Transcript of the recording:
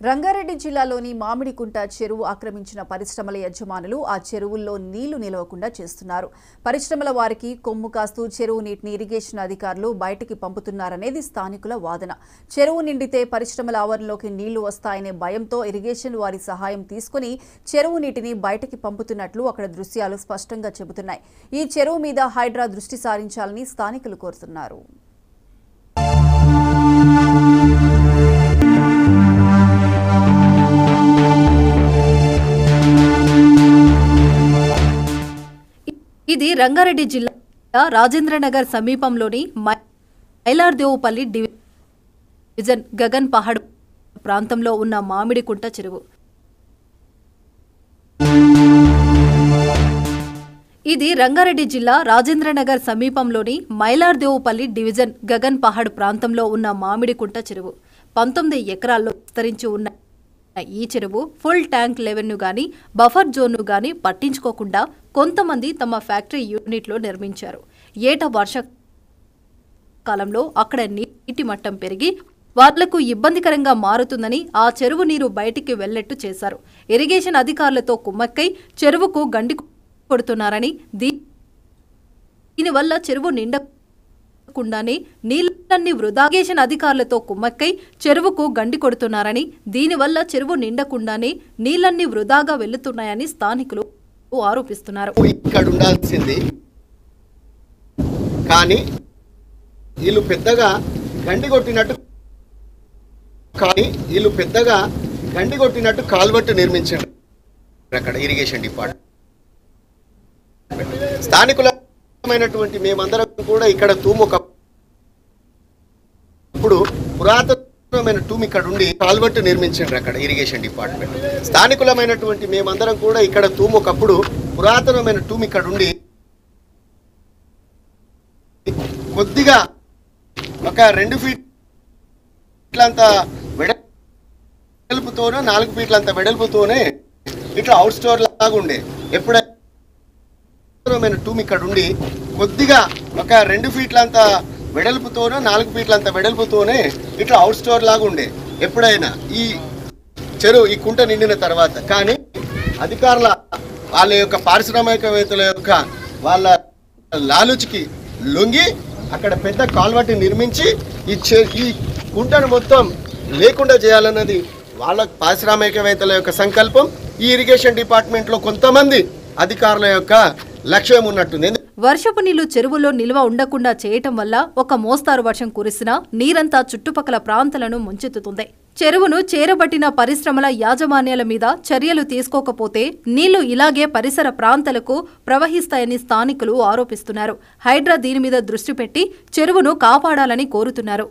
రంగారెడ్డి జిల్లాలోని మామిడికుంట చెరువు ఆక్రమించిన పరిశ్రమల యజమానులు ఆ చెరువుల్లో నీళ్లు నిలవకుండా చేస్తున్నారు. పరిశ్రమల వారికి కొమ్ము కాస్తూ చెరువు నీటిని ఇరిగేషన్ అధికారులు బయటికి పంపుతున్నారనేది స్థానికుల వాదన. చెరువు నిండితే పరిశ్రమల ఆవరణలోకి నీళ్లు వస్తాయనే భయంతో ఇరిగేషన్ వారి సహాయం తీసుకుని చెరువు నీటిని బయటికి పంపుతున్నట్లు అక్కడ దృశ్యాలు స్పష్టంగా చెబుతున్నాయి. ఈ చెరువు మీద హైడ్రా దృష్టి సారించాలని స్థానికులు కోరుతున్నారు. ఇది రంగారెడ్డి జిల్లా రాజేంద్రనగర్ సమీపంలోని మైలార్దేవుపల్లి డివిజన్ గగన్ పహాడ్ ప్రాంతంలో ఉన్న మామిడికుంట చెరువు. ఇది రంగారెడ్డి జిల్లా రాజేంద్రనగర్ సమీపంలోని మైలార్దేవుపల్లి డివిజన్ గగన్ పహాడ్ ప్రాంతంలో ఉన్న మామిడికుంట చెరువు 19 ఎకరాల్లో విస్తరించి ఉన్న ఈ చెరువు ఫుల్ ట్యాంక్ లెవెల్ను గాని బఫర్ జోన్ను గాని పట్టించుకోకుండా కొంతమంది తమ ఫ్యాక్టరీ యూనిట్లో నిర్మించారు. ఏటా వర్షాకాలంలో అక్కడ నీటి మట్టం పెరిగి వాళ్లకు ఇబ్బందికరంగా మారుతుందని ఆ చెరువు నీరు బయటికి వెళ్లేట్టు చేశారు. ఇరిగేషన్ అధికారులతో కుమ్మక్కై చెరువుకు గండి కొడుతున్నారని, దీనివల్ల చెరువు నిండకుండానే నీళ్లన్నీ వృధా ఇరిగేషన్ అధికారులతో కుమ్మక్కై చెరువుకు గండి కొడుతున్నారని, దీనివల్ల చెరువు నిండకుండానే నీళ్లన్నీ వృధాగా వెళ్తున్నాయని స్థానికులు ఆరోపిస్తున్నారు. ఇక్కడ ఉండాల్సింది కానీ వీళ్ళు పెద్దగా గండి కొట్టినట్టు కాల్వట్టు నిర్మించారు. అక్కడ ఇరిగేషన్ డిపార్ట్మెంట్ స్థానికులమైనటువంటి మేమందరం కూడా ఇక్కడ ఇప్పుడు పురాతనమైన టూమ్ ఇక్కడ ఉండి కాల్వట్టు నిర్మించారు. అక్కడ ఇరిగేషన్ డిపార్ట్మెంట్ స్థానికులమైనటువంటి మేమందరం కూడా ఇక్కడ ఒకప్పుడు పురాతనమైన టూమ్ ఇక్కడ ఉండి కొద్దిగా ఒక 2 ఫీట్లంత వెడల్పుతోనే 4 ఫీట్లంత వెడల్పుతోనే ఇట్లా అవుట్ స్టోర్ లాగా ఉండే. ఎప్పుడైనా టూమ్ ఇక్కడ ఉండి కొద్దిగా ఒక 2 ఫీట్లంత వెడల్పుతోనే 4 ఫీట్లంత వెడల్పుతోనే ఇట్లా అవుట్ స్టోర్ లాగా ఉండే ఎప్పుడైనా ఈ చెరువు ఈ కుంట నిండిన తర్వాత. కానీ అధికారుల వాళ్ళ యొక్క పారిశ్రామికవేత్తల యొక్క వాళ్ళ లాలుచికి లొంగి అక్కడ పెద్ద కాల్వటి నిర్మించి ఈ కుంటను మొత్తం లేకుండా చేయాలన్నది వాళ్ళ పారిశ్రామికవేత్తల యొక్క సంకల్పం. ఈ ఇరిగేషన్ డిపార్ట్మెంట్లో కొంతమంది అధికారుల యొక్క లక్ష్యం ఉన్నట్టుంది. వర్షపు నీళ్లు చెరువులో నిల్వ ఉండకుండా చేయటం వల్ల ఒక మోస్తారు వర్షం కురిసినా నీరంతా చుట్టుపక్కల ప్రాంతాలను ముంచెత్తుతుంది. చెరువును చేరబట్టిన పరిశ్రమల యాజమాన్యాల మీద చర్యలు తీసుకోకపోతే నీళ్లు ఇలాగే పరిసర ప్రాంతాలకు ప్రవహిస్తాయని స్థానికులు ఆరోపిస్తున్నారు. హైడ్రా దీని మీద దృష్టి పెట్టి చెరువును కాపాడాలని కోరుతున్నారు.